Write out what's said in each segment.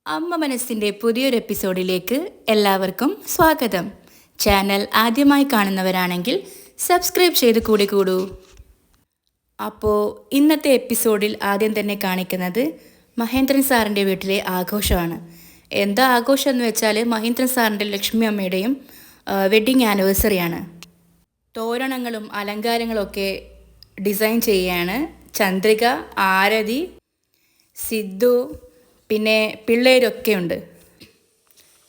അമ്മ മനസ്സിൻ്റെ പുതിയൊരു എപ്പിസോഡിലേക്ക് എല്ലാവർക്കും സ്വാഗതം. ചാനൽ ആദ്യമായി കാണുന്നവരാണെങ്കിൽ സബ്സ്ക്രൈബ് ചെയ്ത് കൂടൂ. അപ്പോൾ ഇന്നത്തെ എപ്പിസോഡിൽ ആദ്യം തന്നെ കാണിക്കുന്നത് മഹേന്ദ്രൻ സാറിൻ്റെ വീട്ടിലെ ആഘോഷമാണ്. എന്താ ആഘോഷം എന്ന് വെച്ചാൽ മഹേന്ദ്രൻ സാറിൻ്റെ ലക്ഷ്മി അമ്മയുടെയും വെഡ്ഡിങ് ആനിവേഴ്സറിയാണ്. തോരണങ്ങളും അലങ്കാരങ്ങളൊക്കെ ഡിസൈൻ ചെയ്യുകയാണ് ചന്ദ്രിക, ആരതി, സിദ്ധു, പിന്നെ പിള്ളേരൊക്കെ ഉണ്ട്.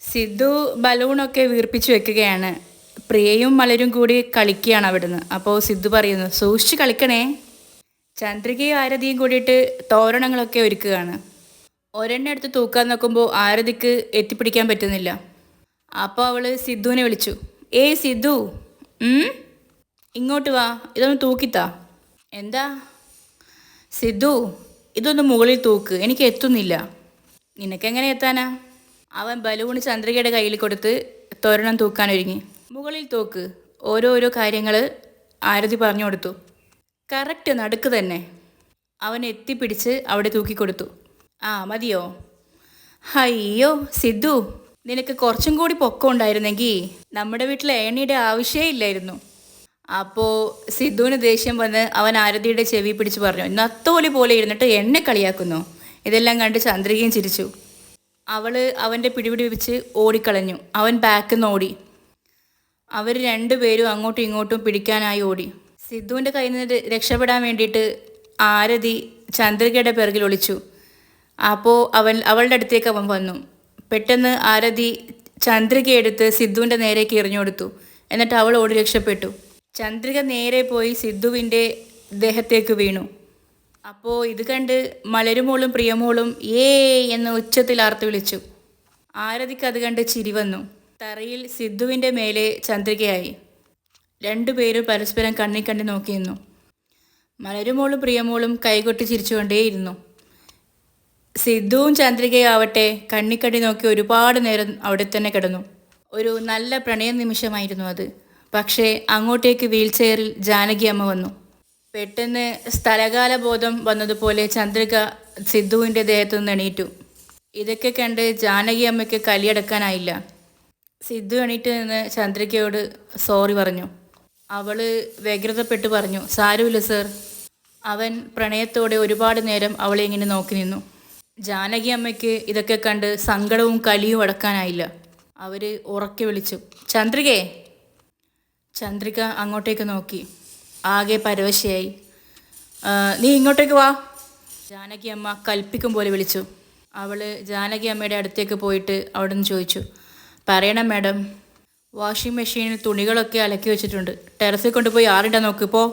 സിദ്ധു ബലൂണൊക്കെ വീർപ്പിച്ച് വെക്കുകയാണ്. പ്രിയയും മലരും കൂടി കളിക്കുകയാണ് അവിടുന്ന്. അപ്പോൾ സിദ്ധു പറയുന്നു, സൂക്ഷിച്ച് കളിക്കണേ. ചന്ദ്രികയും ആരതിയും കൂടിയിട്ട് തോരണങ്ങളൊക്കെ ഒരുക്കുകയാണ്. ഒരെണ്ണം എടുത്ത് തൂക്കാൻ നോക്കുമ്പോൾ ആരതിക്ക് എത്തിപ്പിടിക്കാൻ പറ്റുന്നില്ല. അപ്പോൾ അവൾ സിദ്ധുവിനെ വിളിച്ചു, ഏയ് സിദ്ധു, ഇങ്ങോട്ട് വാ, ഇതൊന്ന് തൂക്കിത്താ. എന്താ? സിദ്ധു, ഇതൊന്ന് മുകളിൽ തൂക്ക്, എനിക്ക് എത്തുന്നില്ല. നിനക്കെങ്ങനെ എത്താനാ? അവൻ ബലൂൺ ചന്ദ്രികയുടെ കയ്യിൽ കൊടുത്ത് തോരണം തൂക്കാൻ ഒരുങ്ങി. മുകളിൽ തൂക്ക്, ഓരോരോ കാര്യങ്ങൾ ആരതി പറഞ്ഞു കൊടുത്തു. കറക്റ്റ് നടുക്ക് തന്നെ. അവൻ എത്തിപ്പിടിച്ച് അവിടെ തൂക്കിക്കൊടുത്തു. ആ മതിയോ? അയ്യോ സിദ്ധു, നിനക്ക് കുറച്ചും കൂടി പൊക്കം ഉണ്ടായിരുന്നെങ്കിൽ നമ്മുടെ വീട്ടിൽ ഏണിയുടെ ആവശ്യമേ ഇല്ലായിരുന്നു. അപ്പോൾ സിദ്ധുവിന് ദേഷ്യം വന്ന് അവൻ ആരതിയുടെ ചെവി പിടിച്ച് പറഞ്ഞു, നത്തോലി പോലെ ഇരുന്നിട്ട് എന്നെ കളിയാക്കുന്നു. ഇതെല്ലാം കണ്ട് ചന്ദ്രികയും ചിരിച്ചു. അവൾ അവൻ്റെ പിടിപിടി വെച്ച് ഓടിക്കളഞ്ഞു. അവൻ ബാക്കിൽ നിന്ന് ഓടി. അവർ രണ്ടുപേരും അങ്ങോട്ടും ഇങ്ങോട്ടും പിടിക്കാനായി ഓടി. സിദ്ധുവിൻ്റെ കയ്യിൽ നിന്ന് രക്ഷപ്പെടാൻ വേണ്ടിയിട്ട് ആരതി ചന്ദ്രികയുടെ പിറകിൽ ഒളിച്ചു. അപ്പോൾ അവളുടെ അടുത്തേക്ക് അവൻ വന്നു. പെട്ടെന്ന് ആരതി ചന്ദ്രികയെടുത്ത് സിദ്ധുവിൻ്റെ നേരേക്ക് എറിഞ്ഞു കൊടുത്തു. എന്നിട്ട് അവൾ ഓടി രക്ഷപ്പെട്ടു. ചന്ദ്രിക നേരെ പോയി സിദ്ധുവിൻ്റെ ദേഹത്തേക്ക് വീണു. അപ്പോൾ ഇത് കണ്ട് മലരുമോളും പ്രിയമോളും ഏ എന്ന് ഉച്ചത്തിൽ ആർത്ത് വിളിച്ചു. ആരതിക്ക് അത് കണ്ട് ചിരി വന്നു. തറയിൽ സിദ്ധുവിൻ്റെ മേലെ ചന്ദ്രികയായി. രണ്ടുപേരും പരസ്പരം കണ്ണി നോക്കിയിരുന്നു. മലരുമോളും പ്രിയമോളും കൈകൊട്ടി ചിരിച്ചുകൊണ്ടേയിരുന്നു. സിദ്ധുവും ചന്ദ്രികയും ആവട്ടെ കണ്ണി നോക്കി ഒരുപാട് നേരം അവിടെ തന്നെ കിടന്നു. ഒരു നല്ല പ്രണയ നിമിഷമായിരുന്നു അത്. പക്ഷേ അങ്ങോട്ടേക്ക് വീൽ ചെയറിൽ ജാനകി അമ്മ വന്നു. പെട്ടെന്ന് സ്ഥലകാല ബോധം വന്നതുപോലെ ചന്ദ്രിക സിദ്ധുവിൻ്റെ ദേഹത്തു നിന്ന് എണീറ്റു. ഇതൊക്കെ കണ്ട് ജാനകി അമ്മയ്ക്ക് കലിയടക്കാനായില്ല. സിദ്ധു എണീറ്റ് നിന്ന് ചന്ദ്രികയോട് സോറി പറഞ്ഞു. അവൾ വ്യഗ്രതപ്പെട്ട് പറഞ്ഞു, സാരമില്ല സർ. അവൻ പ്രണയത്തോടെ ഒരുപാട് നേരം അവളെ ഇങ്ങനെ നോക്കി നിന്നു. ജാനകി അമ്മയ്ക്ക് ഇതൊക്കെ കണ്ട് സങ്കടവും കലിയും അടക്കാനായില്ല. അവർ ഉറക്കെ വിളിച്ചു, ചന്ദ്രികേ. ചന്ദ്രിക അങ്ങോട്ടേക്ക് നോക്കി. ആകെ പരവശയായി. നീ ഇങ്ങോട്ടേക്ക് വാ, ജാനകി അമ്മ കൽപ്പിക്കും പോലെ വിളിച്ചു. അവൾ ജാനകി അമ്മയുടെ അടുത്തേക്ക് പോയിട്ട് അവിടെ നിന്ന് ചോദിച്ചു, പറയണം മാഡം, വാഷിംഗ് മെഷീനിൽ തുണികളൊക്കെ അലക്കി വെച്ചിട്ടുണ്ട്, ടെറസിൽ കൊണ്ടുപോയി ആറിടാൻ നോക്ക് പോ,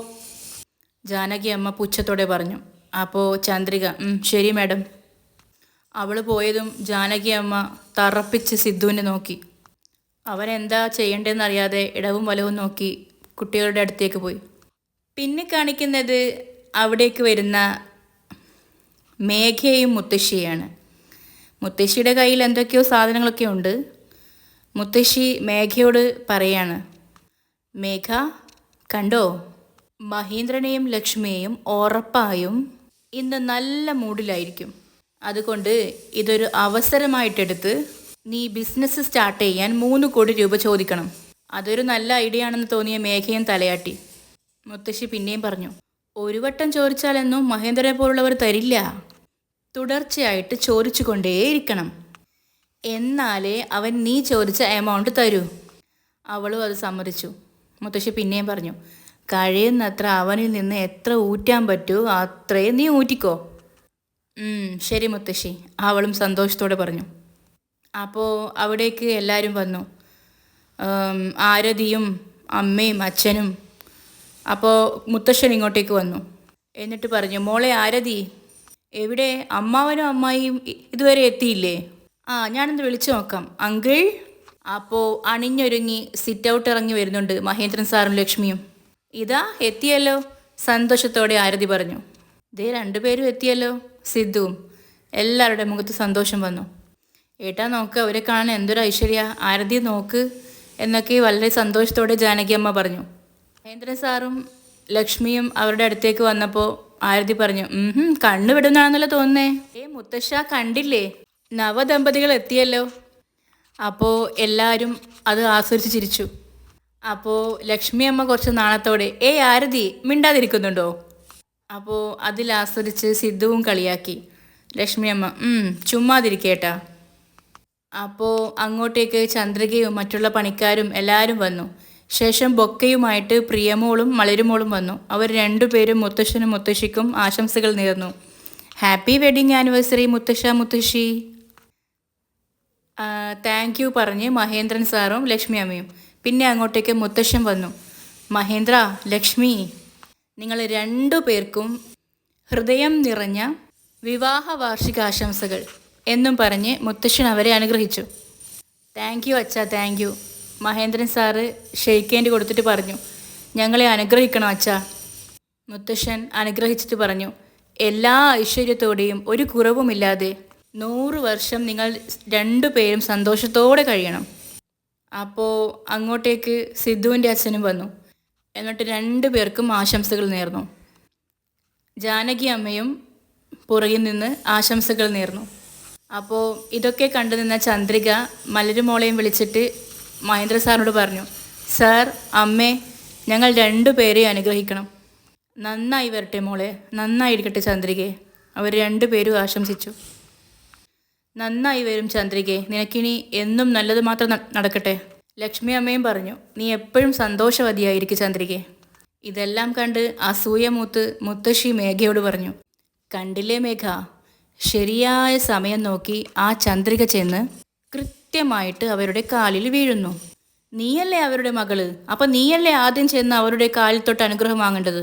ജാനകി അമ്മ പുച്ഛത്തോടെ പറഞ്ഞു. അപ്പോൾ ചന്ദ്രിക ശരി മാഡം. അവൾ പോയതും ജാനകി അമ്മ തറപ്പിച്ച് സിദ്ധുവിനെ നോക്കി. അവൻ എന്താ ചെയ്യേണ്ടതെന്നറിയാതെ ഇടവും വലവും നോക്കി കുട്ടികളുടെ അടുത്തേക്ക് പോയി. പിന്നെ കാണിക്കുന്നത് അവിടേക്ക് വരുന്ന മേഘയും മുത്തശ്ശിയാണ്. മുത്തശ്ശിയുടെ കയ്യിൽ എന്തൊക്കെയോ സാധനങ്ങളൊക്കെ ഉണ്ട്. മുത്തശ്ശി മേഘയോട് പറയാണ്, മേഘ കണ്ടോ, മഹീന്ദ്രനെയും ലക്ഷ്മിയെയും ഉറപ്പായും ഇന്ന് നല്ല മൂഡിലായിരിക്കും. അതുകൊണ്ട് ഇതൊരു അവസരമായിട്ടെടുത്ത് നീ ബിസിനസ് സ്റ്റാർട്ട് ചെയ്യാൻ 3 കോടി രൂപ ചോദിക്കണം. അതൊരു നല്ല ഐഡിയ ആണെന്ന് തോന്നിയ മേഘയും തലയാട്ടി. മുത്തശ്ശി പിന്നെയും പറഞ്ഞു, ഒരു വട്ടം ചോദിച്ചാലൊന്നും മഹേന്ദ്രനെ പോലുള്ളവർ തരില്ല. തുടർച്ചയായിട്ട് ചോദിച്ചു കൊണ്ടേയിരിക്കണം. എന്നാലേ അവൻ നീ ചോദിച്ച എമൗണ്ട് തരൂ. അവളും അത് സമ്മതിച്ചു. മുത്തശ്ശി പിന്നെയും പറഞ്ഞു, കഴിയുന്നത്ര അവനിൽ നിന്ന് എത്ര ഊറ്റാൻ പറ്റുമോ അത്രയും നീ ഊറ്റിക്കോ. ശരി മുത്തശ്ശി, അവളും സന്തോഷത്തോടെ പറഞ്ഞു. അപ്പോൾ അവിടേക്ക് എല്ലാവരും വന്നു. ആരതിയും അമ്മയും അച്ഛനും. അപ്പോൾ മുത്തശ്ശൻ ഇങ്ങോട്ടേക്ക് വന്നു. എന്നിട്ട് പറഞ്ഞു, മോളെ ആരതി, എവിടെ അമ്മാവനും അമ്മായിയും ഇതുവരെ എത്തിയില്ലേ? ഞാനൊന്ന് വിളിച്ചു നോക്കാം അങ്കിൾ. അപ്പോൾ അണിഞ്ഞൊരുങ്ങി സിറ്റ് ഔട്ട് ഇറങ്ങി വരുന്നുണ്ട് മഹേന്ദ്രൻ സാറും ലക്ഷ്മിയും. ഇതാ എത്തിയല്ലോ, സന്തോഷത്തോടെ ആരതി പറഞ്ഞു. ദേ 2 പേരും എത്തിയല്ലോ, സിദ്ധുവും. എല്ലാവരുടെ മുഖത്ത് സന്തോഷം വന്നു. ഏട്ടാ നോക്ക്, അവരെ കാണാൻ എന്തൊരു ഐശ്വര്യ, ആരതി നോക്ക് എന്നൊക്കെ വളരെ സന്തോഷത്തോടെ ജാനകി അമ്മ പറഞ്ഞു. മഹേന്ദ്രൻ സാറും ലക്ഷ്മിയും അവരുടെ അടുത്തേക്ക് വന്നപ്പോൾ ആരതി പറഞ്ഞു, കണ്ണു വിടുന്നാണെന്നല്ലോ തോന്നുന്നേ. മുത്തശ്ശ കണ്ടില്ലേ, നവദമ്പതികൾ എത്തിയല്ലോ. അപ്പോൾ എല്ലാവരും അത് ആസ്വദിച്ച് ചിരിച്ചു. അപ്പോൾ ലക്ഷ്മി അമ്മ കുറച്ച് നാണത്തോടെ ആരതി മിണ്ടാതിരിക്കുന്നുണ്ടോ? അപ്പോൾ അതിൽ ആസ്വദിച്ച് സിദ്ധുവും കളിയാക്കി. ലക്ഷ്മി അമ്മ ചുമ്മാതിരിക്കേട്ടാ. അപ്പോൾ അങ്ങോട്ടേക്ക് ചന്ദ്രികയും മറ്റുള്ള പണിക്കാരും എല്ലാവരും വന്നു. ശേഷം ബൊക്കയുമായിട്ട് പ്രിയമോളും മലരുമോളും വന്നു. അവർ രണ്ടുപേരും മുത്തശ്ശനും മുത്തശ്ശിക്കും ആശംസകൾ നേർന്നു. ഹാപ്പി വെഡിങ് ആനിവേഴ്സറി മുത്തശ്ശ മുത്തശ്ശി. താങ്ക് യു പറഞ്ഞ് മഹേന്ദ്രൻ സാറും ലക്ഷ്മി അമ്മയും. പിന്നെ അങ്ങോട്ടേക്ക് മുത്തശ്ശൻ വന്നു. മഹേന്ദ്ര, ലക്ഷ്മി, നിങ്ങൾ രണ്ടു പേർക്കും ഹൃദയം നിറഞ്ഞ വിവാഹ വാർഷികാശംസകൾ എന്നും പറഞ്ഞ് മുത്തശ്ശൻ അവരെ അനുഗ്രഹിച്ചു. താങ്ക് യു അച്ഛാ, thank you. Mahendran sir shake hand കൊടുത്തിട്ട് പറഞ്ഞു, ഞങ്ങളെ അനുഗ്രഹിക്കണം അച്ഛാ. മുത്തശ്ശൻ അനുഗ്രഹിച്ചിട്ട് പറഞ്ഞു, എല്ലാ ഐശ്വര്യത്തോടെയും ഒരു കുറവുമില്ലാതെ 100 വർഷം നിങ്ങൾ രണ്ടുപേരും സന്തോഷത്തോടെ കഴിയണം. അപ്പോൾ അങ്ങോട്ടേക്ക് സിദ്ധുവിൻ്റെ അച്ഛനും വന്നു. എന്നിട്ട് രണ്ടു പേർക്കും ആശംസകൾ നേർന്നു. ജാനകി അമ്മയും പുറകിൽ നിന്ന് ആശംസകൾ നേർന്നു. അപ്പോൾ ഇതൊക്കെ കണ്ടു നിന്ന ചന്ദ്രിക മലരുമോളെയും വിളിച്ചിട്ട് മഹേന്ദ്ര സാറിനോട് പറഞ്ഞു, സാർ, അമ്മേ, ഞങ്ങൾ രണ്ടുപേരെയും അനുഗ്രഹിക്കണം. നന്നായി വരട്ടെ മോളെ, നന്നായിരിക്കട്ടെ ചന്ദ്രികയെ. അവർ രണ്ടുപേരും ആശംസിച്ചു. നന്നായി വരും ചന്ദ്രികയെ, നിനക്കിനി എന്നും നല്ലത് മാത്രം നടക്കട്ടെ. ലക്ഷ്മി അമ്മയും പറഞ്ഞു, നീ എപ്പോഴും സന്തോഷവതിയായിരിക്കും ചന്ദ്രികയെ. ഇതെല്ലാം കണ്ട് അസൂയമൂത്ത് മുത്തശ്ശി മേഘയോട് പറഞ്ഞു, കണ്ടില്ലേ മേഘ, ശരിയായ സമയം നോക്കി ആ ചന്ദ്രിക ചെന്ന് കൃത്യമായിട്ട് അവരുടെ കാലിൽ വീഴുന്നു. നീയല്ലേ അവരുടെ മകള്, അപ്പം നീയല്ലേ ആദ്യം ചെന്ന് അവരുടെ കാലിൽ തൊട്ട് അനുഗ്രഹം വാങ്ങേണ്ടത്.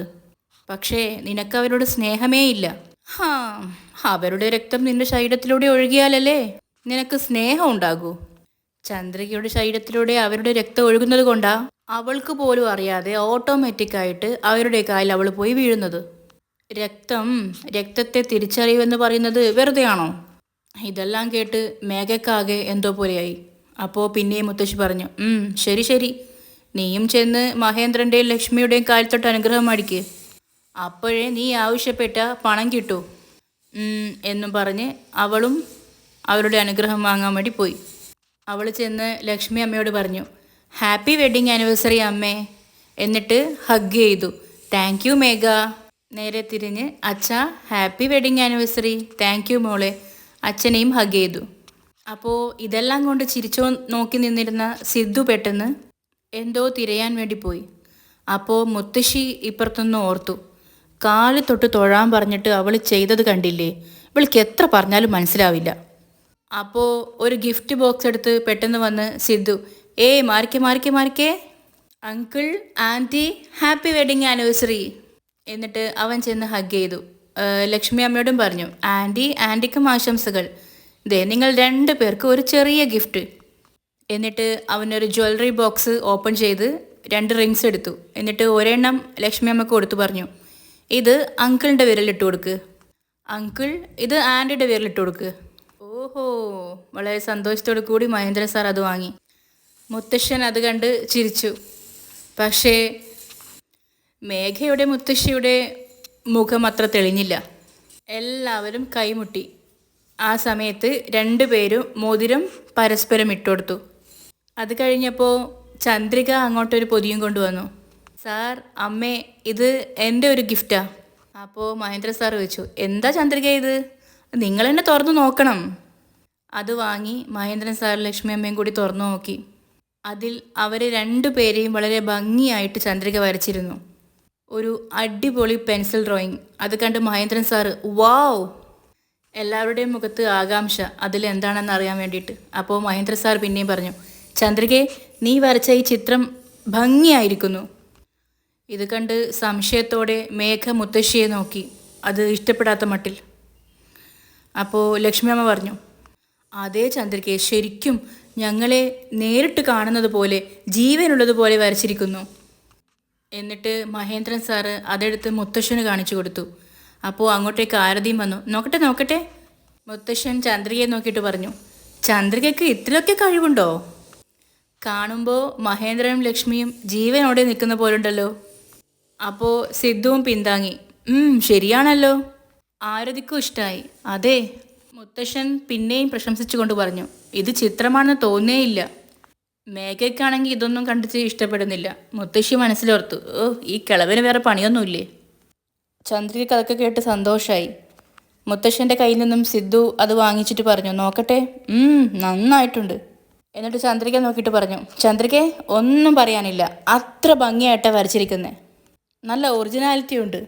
പക്ഷേ നിനക്കവരോട് സ്നേഹമേ ഇല്ല. അവരുടെ രക്തം നിന്റെ ശരീരത്തിലൂടെ ഒഴുകിയാലല്ലേ നിനക്ക് സ്നേഹം ഉണ്ടാകൂ. ചന്ദ്രികയുടെ ശരീരത്തിലൂടെ അവരുടെ രക്തം ഒഴുകുന്നത് കൊണ്ടാ അവൾക്ക് പോലും അറിയാതെ ഓട്ടോമാറ്റിക്കായിട്ട് അവരുടെ കാലിൽ അവൾ പോയി വീഴുന്നത്. രക്തത്തെ തിരിച്ചറിയുമെന്ന് പറയുന്നത് വെറുതെയാണോ? ഇതെല്ലാം കേട്ട് മേഘക്കാകെ എന്തോ പോലെയായി. അപ്പോൾ പിന്നെയും മുത്തശ്ശി പറഞ്ഞു, ശരി ശരി, നീയും ചെന്ന് മഹേന്ദ്രൻ്റെയും ലക്ഷ്മിയുടെയും കാലിൽ തൊട്ട് അനുഗ്രഹം അടിക്ക്. അപ്പോഴേ നീ ആവശ്യപ്പെട്ട പണം കിട്ടൂ എന്നും പറഞ്ഞ് അവളും അവരുടെ അനുഗ്രഹം വാങ്ങാൻ വേണ്ടി പോയി. അവൾ ചെന്ന് ലക്ഷ്മി അമ്മയോട് പറഞ്ഞു, ഹാപ്പി വെഡിങ് ആനിവേഴ്സറി അമ്മേ. എന്നിട്ട് ഹഗ് ചെയ്തു. താങ്ക് യു മേഘ. നേരെ തിരിഞ്ഞ്, അച്ഛാ, happy wedding anniversary. Thank you മോളെ. അച്ഛനെയും ഹഗ് ചെയ്തു. അപ്പോൾ ഇതെല്ലാം കൊണ്ട് ചിരിച്ചോ നോക്കി നിന്നിരുന്ന സിദ്ധു പെട്ടെന്ന് എന്തോ തിരയാൻ വേണ്ടി പോയി. അപ്പോൾ മുത്തശ്ശി ഇപ്പുറത്തുനിന്ന് ഓർത്തു, കാല് തൊട്ട് തൊഴാൻ പറഞ്ഞിട്ട് അവൾ ചെയ്തത് കണ്ടില്ലേ, ഇവൾക്ക് എത്ര പറഞ്ഞാലും മനസ്സിലാവില്ല. അപ്പോൾ ഒരു ഗിഫ്റ്റ് ബോക്സ് എടുത്ത് പെട്ടെന്ന് വന്ന് സിദ്ധു, മാറിക്കേ uncle, aunty, happy wedding anniversary. എന്നിട്ട് അവൻ ചെന്ന് ഹഗ് ചെയ്തു. ലക്ഷ്മി അമ്മയോടും പറഞ്ഞു, ആൻറ്റിക്കും ആശംസകൾ. നിങ്ങൾ രണ്ടു പേർക്ക് ഒരു ചെറിയ ഗിഫ്റ്റ്. എന്നിട്ട് അവനൊരു ജ്വല്ലറി ബോക്സ് ഓപ്പൺ ചെയ്ത് 2 റിങ്സ് എടുത്തു. എന്നിട്ട് ഒരെണ്ണം ലക്ഷ്മി അമ്മക്ക് കൊടുത്തു പറഞ്ഞു, ഇത് അങ്കിളിൻ്റെ വിരലിട്ട് കൊടുക്ക്. അങ്കിൾ, ഇത് ആൻറ്റിയുടെ വിരലിട്ട് കൊടുക്ക്. ഓഹോ, വളരെ സന്തോഷത്തോടു കൂടി മഹേന്ദ്രൻ സാർ അത് വാങ്ങി. മുത്തശ്ശൻ അത് കണ്ട് ചിരിച്ചു. പക്ഷേ മേഘയുടെ മുത്തശ്ശിയുടെ മുഖം അത്ര തെളിഞ്ഞില്ല. എല്ലാവരും കൈമുട്ടി. ആ സമയത്ത് രണ്ടുപേരും മോതിരം പരസ്പരം ഇട്ടുകൊടുത്തു. അത് കഴിഞ്ഞപ്പോൾ ചന്ദ്രിക അങ്ങോട്ടൊരു പൊതിയും കൊണ്ടുവന്നു. സാർ, അമ്മേ, ഇത് എൻ്റെ ഒരു ഗിഫ്റ്റാ. അപ്പോൾ മഹേന്ദ്ര സാർ ചോദിച്ചു, എന്താ ചന്ദ്രിക ഇത്? നിങ്ങൾ എന്നെ തുറന്നു നോക്കണം. അത് വാങ്ങി മഹേന്ദ്രൻ സാർ ലക്ഷ്മി അമ്മയും കൂടി തുറന്നു നോക്കി. അതിൽ അവർ രണ്ടുപേരെയും വളരെ ഭംഗിയായിട്ട് ചന്ദ്രിക വരച്ചിരുന്നു. ഒരു അടിപൊളി പെൻസിൽ ഡ്രോയിങ്. അത് കണ്ട് മഹേന്ദ്രൻ സാറ് വാവ്. എല്ലാവരുടെയും മുഖത്ത് ആകാംക്ഷ അതിലെന്താണെന്ന് അറിയാൻ വേണ്ടിയിട്ട്. അപ്പോൾ മഹേന്ദ്ര സാർ പിന്നെയും പറഞ്ഞു, ചന്ദ്രികയെ, നീ വരച്ച ഈ ചിത്രം ഭംഗിയായിരിക്കുന്നു. ഇത് കണ്ട് സംശയത്തോടെ മേഘ മുത്തശ്ശിയെ നോക്കി, അത് ഇഷ്ടപ്പെടാത്ത മട്ടിൽ. അപ്പോൾ ലക്ഷ്മി അമ്മ പറഞ്ഞു, അതേ ചന്ദ്രികയെ, ശരിക്കും ഞങ്ങളെ നേരിട്ട് കാണുന്നത് പോലെ ജീവനുള്ളതുപോലെ വരച്ചിരിക്കുന്നു. എന്നിട്ട് മഹേന്ദ്രൻ സാറ് അതെടുത്ത് മുത്തശ്ശന് കാണിച്ചു കൊടുത്തു. അപ്പോൾ അങ്ങോട്ടേക്ക് ആരതിയും വന്നു. നോക്കട്ടെ. മുത്തശ്ശൻ ചന്ദ്രികയെ നോക്കിയിട്ട് പറഞ്ഞു, ചന്ദ്രികയ്ക്ക് ഇത്രയൊക്കെ കഴിവുണ്ടോ? കാണുമ്പോൾ മഹേന്ദ്രനും ലക്ഷ്മിയും ജീവനോടെ നിൽക്കുന്ന പോലുണ്ടല്ലോ. അപ്പോൾ സിദ്ധുവും പിന്താങ്ങി, ശരിയാണല്ലോ. ആരതിക്കും ഇഷ്ടമായി. അതെ, മുത്തശ്ശൻ പിന്നെയും പ്രശംസിച്ചുകൊണ്ട് പറഞ്ഞു, ഇത് ചിത്രമാണെന്ന് തോന്നേയില്ല. മേഘയ്ക്കാണെങ്കിൽ ഇതൊന്നും കണ്ടിട്ട് ഇഷ്ടപ്പെടുന്നില്ല. മുത്തശ്ശി മനസ്സിലോർത്തു, ഓ ഈ കിളവിന് വേറെ പണിയൊന്നുമില്ലേ. ചന്ദ്രികയ്ക്ക് അതൊക്കെ കേട്ട് സന്തോഷമായി. മുത്തശ്ശൻ്റെ കയ്യിൽ നിന്നും സിദ്ധു അത് വാങ്ങിച്ചിട്ട് പറഞ്ഞു, നോക്കട്ടെ, നന്നായിട്ടുണ്ട്. എന്നിട്ട് ചന്ദ്രിക നോക്കിയിട്ട് പറഞ്ഞു, ചന്ദ്രികയെ ഒന്നും പറയാനില്ല, അത്ര ഭംഗിയായിട്ടാണ് വരച്ചിരിക്കുന്നത്, നല്ല ഒറിജിനാലിറ്റി ഉണ്ട്.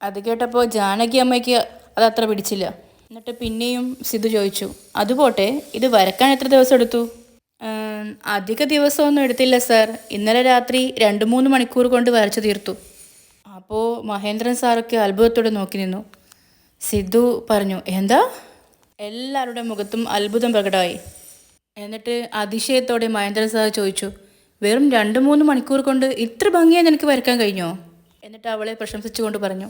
അത് കേട്ടപ്പോൾ ജാനകി അമ്മയ്ക്ക് അതത്ര പിടിച്ചില്ല. എന്നിട്ട് പിന്നെയും സിദ്ധു ചോദിച്ചു, അതുപോട്ടെ, ഇത് വരക്കാൻ എത്ര ദിവസം എടുത്തു? അധിക ദിവസമൊന്നും എടുത്തില്ല സാർ, ഇന്നലെ രാത്രി 2-3 മണിക്കൂർ കൊണ്ട് വരച്ചു തീർത്തു. അപ്പോൾ മഹേന്ദ്രൻ സാറൊക്കെ അത്ഭുതത്തോടെ നോക്കി നിന്നു. സിദ്ധു പറഞ്ഞു, എന്താ? എല്ലാവരുടെ മുഖത്തും അത്ഭുതം പ്രകടമായി. എന്നിട്ട് അതിശയത്തോടെ മഹേന്ദ്രൻ സാർ ചോദിച്ചു, വെറും 2-3 മണിക്കൂർ കൊണ്ട് ഇത്ര ഭംഗിയായി നിനക്ക് വരയ്ക്കാൻ കഴിഞ്ഞോ? എന്നിട്ട് അവളെ പ്രശംസിച്ചുകൊണ്ട് പറഞ്ഞു,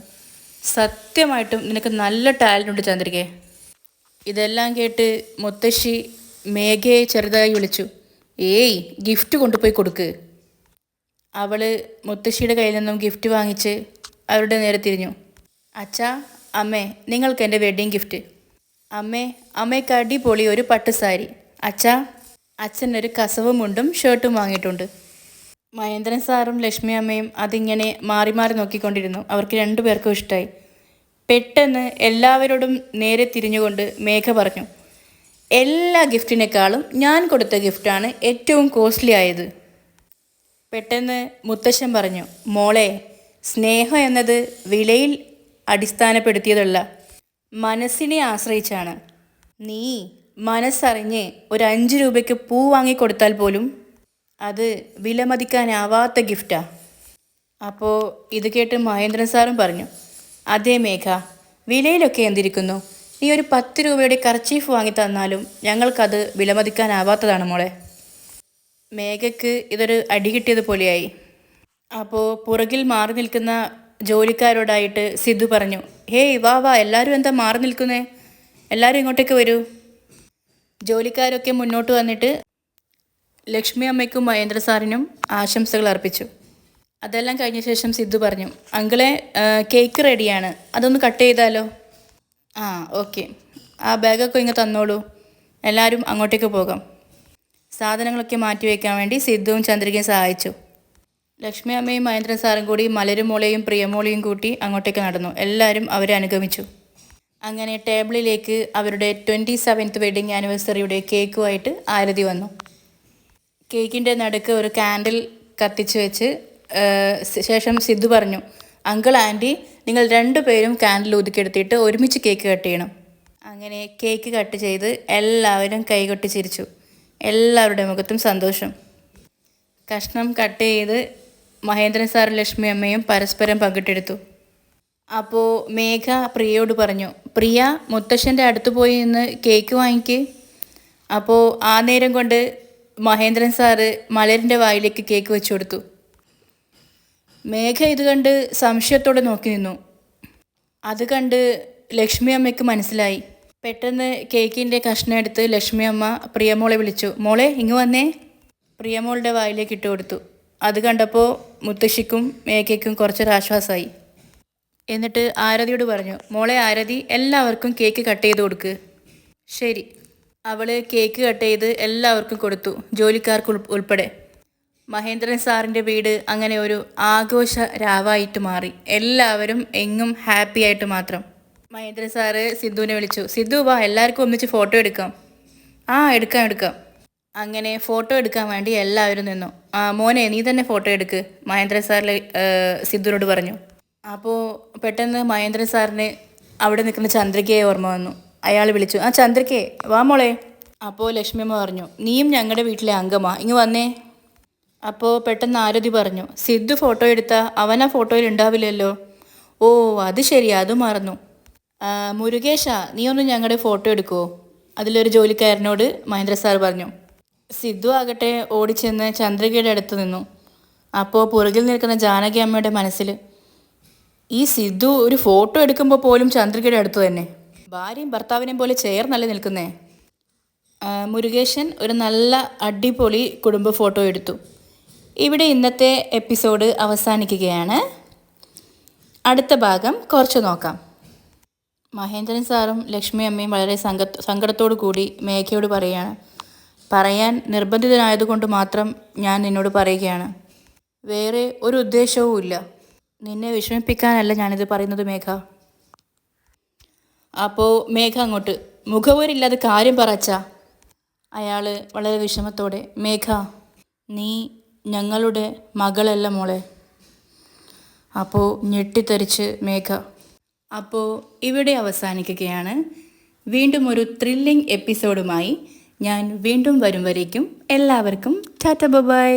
സത്യമായിട്ടും നിനക്ക് നല്ല ടാലൻ്റ് ഉണ്ട് ചന്ദ്രികയെ. ഇതെല്ലാം കേട്ട് മുത്തശ്ശി മേഘയെ ചെറുതായി വിളിച്ചു, ഏയ് ഗിഫ്റ്റ് കൊണ്ടുപോയി കൊടുക്ക്. അവൾ മുത്തശ്ശിയുടെ കയ്യിൽ നിന്നും ഗിഫ്റ്റ് വാങ്ങിച്ച് അവരുടെ നേരെ തിരിഞ്ഞു. അച്ഛാ, അമ്മേ, നിങ്ങൾക്ക് എൻ്റെ വെഡ്ഡിങ് ഗിഫ്റ്റ്. അമ്മയ്ക്ക് അടിപൊളി ഒരു പട്ടുസാരി. അച്ഛാ, അച്ഛനൊരു കസവും മുണ്ടും ഷർട്ടും വാങ്ങിയിട്ടുണ്ട്. മഹേന്ദ്രൻ സാറും ലക്ഷ്മി അമ്മയും അതിങ്ങനെ മാറി മാറി നോക്കിക്കൊണ്ടിരുന്നു. അവർക്ക് 2 പേർക്കും ഇഷ്ടമായി. പെട്ടെന്ന് എല്ലാവരോടും നേരെ തിരിഞ്ഞുകൊണ്ട് മേഘ പറഞ്ഞു, എല്ലാ ഗിഫ്റ്റിനേക്കാളും ഞാൻ കൊടുത്ത ഗിഫ്റ്റാണ് ഏറ്റവും കോസ്റ്റ്ലി ആയത്. പെട്ടെന്ന് മുത്തശ്ശൻ പറഞ്ഞു, മോളെ, സ്നേഹം എന്നത് വിലയിൽ അടിസ്ഥാനപ്പെടുത്തിയതല്ല, മനസ്സിനെ ആശ്രയിച്ചാണ്. നീ മനസ്സറിഞ്ഞ് ഒരു 5 രൂപയ്ക്ക് പൂ വാങ്ങിക്കൊടുത്താൽ പോലും അത് വിലമതിക്കാനാവാത്ത ഗിഫ്റ്റാ. അപ്പോൾ ഇത് കേട്ട് മഹേന്ദ്രൻ സാറും പറഞ്ഞു, അതേ മേഘ, വിലയിലൊക്കെ എന്തിരിക്കുന്നു, നീ ഒരു 10 രൂപയുടെ കർച്ചീഫ് വാങ്ങി തന്നാലും ഞങ്ങൾക്കത് വിലമതിക്കാനാവാത്തതാണ് മോളെ. മേഘയ്ക്ക് ഇതൊരു അടി കിട്ടിയതുപോലെയായി. അപ്പോൾ പുറകിൽ മാറി നിൽക്കുന്ന ജോലിക്കാരോടായിട്ട് സിദ്ധു പറഞ്ഞു, ഹേയ് വാ വാ, എല്ലാവരും എന്താ മാറി നിൽക്കുന്നേ, എല്ലാവരും ഇങ്ങോട്ടേക്ക് വരൂ. ജോലിക്കാരൊക്കെ മുന്നോട്ട് വന്നിട്ട് ലക്ഷ്മി അമ്മയ്ക്കും മഹേന്ദ്ര സാറിനും ആശംസകൾ അർപ്പിച്ചു. അതെല്ലാം കഴിഞ്ഞ ശേഷം സിദ്ധു പറഞ്ഞു, അങ്കിളെ, കേക്ക് റെഡിയാണ്, അതൊന്ന് കട്ട് ചെയ്താലോ? ആ ഓക്കെ, ആ ബാഗൊക്കെ ഇങ്ങ് തന്നോളൂ, എല്ലാവരും അങ്ങോട്ടേക്ക് പോകാം. സാധനങ്ങളൊക്കെ മാറ്റി വയ്ക്കാൻ വേണ്ടി സിദ്ധുവും ചന്ദ്രികയും സഹായിച്ചു. ലക്ഷ്മി അമ്മയും മഹേന്ദ്ര സാറും കൂടി മലരുമോളെയും പ്രിയമോളെയും കൂട്ടി അങ്ങോട്ടേക്ക് നടന്നു. എല്ലാവരും അവരെ അനുഗമിച്ചു. അങ്ങനെ ടേബിളിലേക്ക് അവരുടെ 27th വെഡ്ഡിങ് ആനിവേഴ്സറിയുടെ കേക്കുമായിട്ട് ആരതി വന്നു. കേക്കിൻ്റെ നടുക്ക് ഒരു കാൻഡിൽ കത്തിച്ച് വെച്ച് ശേഷം സിദ്ധു പറഞ്ഞു, അങ്കിൾ ആൻറ്റി, നിങ്ങൾ 2 പേരും കാൻഡിൽ ഊതിക്കെടുത്തിട്ട് ഒരുമിച്ച് കേക്ക് കട്ട് ചെയ്യണം. അങ്ങനെ കേക്ക് കട്ട് ചെയ്ത് എല്ലാവരും കൈകൊട്ടി ചിരിച്ചു. എല്ലാവരുടെ മുഖത്തും സന്തോഷം. കഷ്ണം കട്ട് ചെയ്ത് മഹേന്ദ്രൻ സാറും ലക്ഷ്മി അമ്മയും പരസ്പരം പങ്കിട്ടെടുത്തു. അപ്പോൾ മേഘ പ്രിയയോട് പറഞ്ഞു, പ്രിയ, മുത്തശ്ശൻ്റെ അടുത്ത് പോയി നിന്ന് കേക്ക് വാങ്ങിക്ക്. അപ്പോൾ ആ നേരം കൊണ്ട് മഹേന്ദ്രൻ സാറ് മലരിൻ്റെ വായിലേക്ക് കേക്ക് വെച്ചു കൊടുത്തു. മേഘ ഇത് കണ്ട് സംശയത്തോടെ നോക്കി നിന്നു. അത് കണ്ട് ലക്ഷ്മി അമ്മയ്ക്ക് മനസ്സിലായി. പെട്ടെന്ന് കേക്കിൻ്റെ കഷ്ണം എടുത്ത് ലക്ഷ്മി അമ്മ പ്രിയമോളെ വിളിച്ചു, മോളെ ഇങ്ങ് വന്നേ. പ്രിയമോളുടെ വായിലേക്ക് ഇട്ട് കൊടുത്തു. അത് കണ്ടപ്പോൾ മുത്തശ്ശിക്കും മേഘയ്ക്കും കുറച്ചൊരാശ്വാസമായി. എന്നിട്ട് ആരതിയോട് പറഞ്ഞു, മോളെ ആരതി, എല്ലാവർക്കും കേക്ക് കട്ട് ചെയ്ത് കൊടുക്ക്. ശരി. അവൾ കേക്ക് കട്ട് ചെയ്ത് എല്ലാവർക്കും കൊടുത്തു, ജോലിക്കാർക്ക് ഉൾപ്പെടെ. മഹേന്ദ്രൻ സാറിൻ്റെ വീട് അങ്ങനെ ഒരു ആഘോഷ രാവായിട്ട് മാറി. എല്ലാവരും എങ്ങും ഹാപ്പി ആയിട്ട് മാത്രം. മഹേന്ദ്രൻ സാറ് സിദ്ധുവിനെ വിളിച്ചു, സിദ്ധു വാ, എല്ലാവർക്കും ഒന്നിച്ച് ഫോട്ടോ എടുക്കാം. ആ എടുക്കാം. അങ്ങനെ ഫോട്ടോ എടുക്കാൻ വേണ്ടി എല്ലാവരും നിന്നു. മോനെ, നീ തന്നെ ഫോട്ടോ എടുക്ക്, മഹേന്ദ്രൻ സാറിൽ സിദ്ധുവിനോട് പറഞ്ഞു. അപ്പോൾ പെട്ടെന്ന് മഹേന്ദ്രൻ സാറിന് അവിടെ നിൽക്കുന്ന ചന്ദ്രികയെ ഓർമ്മ വന്നു. അയാൾ വിളിച്ചു, ആ ചന്ദ്രികയെ വാ മോളെ. അപ്പോൾ ലക്ഷ്മിയമ്മ പറഞ്ഞു, നീയും ഞങ്ങളുടെ വീട്ടിലെ അംഗമാ, ഇങ്ങ് വന്നേ. അപ്പോൾ പെട്ടെന്ന് ആരതി പറഞ്ഞു, സിദ്ധു ഫോട്ടോ എടുത്താൽ അവൻ ആ ഫോട്ടോയിൽ ഉണ്ടാവില്ലല്ലോ. ഓ അത് ശരി, അത് മറന്നു. മുരുകേശ, നീ ഒന്ന് ഞങ്ങളുടെ ഫോട്ടോ എടുക്കുമോ? അതിലൊരു ജോലിക്കാരനോട് മഹേന്ദ്ര സാർ പറഞ്ഞു. സിദ്ധു ആകട്ടെ ഓടിച്ചെന്ന് ചന്ദ്രികയുടെ അടുത്ത് നിന്നു. അപ്പോൾ പുറകിൽ നിൽക്കുന്ന ജാനകി അമ്മയുടെ മനസ്സിൽ, ഈ സിദ്ധു ഒരു ഫോട്ടോ എടുക്കുമ്പോൾ പോലും ചന്ദ്രികയുടെ അടുത്ത് തന്നെ, ഭാര്യയും ഭർത്താവിനെയും പോലെ ചേർന്നല്ലേ നിൽക്കുന്നേ. മുരുകേശൻ ഒരു നല്ല അടിപൊളി കുടുംബ ഫോട്ടോ എടുത്തു. ഇവിടെ ഇന്നത്തെ എപ്പിസോഡ് അവസാനിക്കുകയാണ്. അടുത്ത ഭാഗം കുറച്ച് നോക്കാം. മഹേന്ദ്രൻ സാറും ലക്ഷ്മി അമ്മയും വളരെ സങ്കടത്തോടു കൂടി മേഘയോട് പറയുകയാണ്, പറയാൻ നിർബന്ധിതനായതുകൊണ്ട് മാത്രം ഞാൻ നിന്നോട് പറയുകയാണ്. വേറെ ഒരു ഉദ്ദേശവും ഇല്ല. നിന്നെ വിഷമിപ്പിക്കാനല്ല ഞാനിത് പറയുന്നത് മേഘ. അപ്പോൾ മേഘ അങ്ങോട്ട്, മുഖവരില്ലാതെ കാര്യം പറച്ചാ. അയാൾ വളരെ വിഷമത്തോടെ, മേഘ നീ ഞങ്ങളുടെ മകളല്ല മോളെ. അപ്പോൾ ഞെട്ടിത്തെറിച്ച് മേഘ. അപ്പോൾ ഇവിടെ അവസാനിക്കുകയാണ്. വീണ്ടും ഒരു ത്രില്ലിംഗ് എപ്പിസോഡുമായി ഞാൻ വീണ്ടും വരും വരേക്കും എല്ലാവർക്കും ടാറ്റ ബൈ.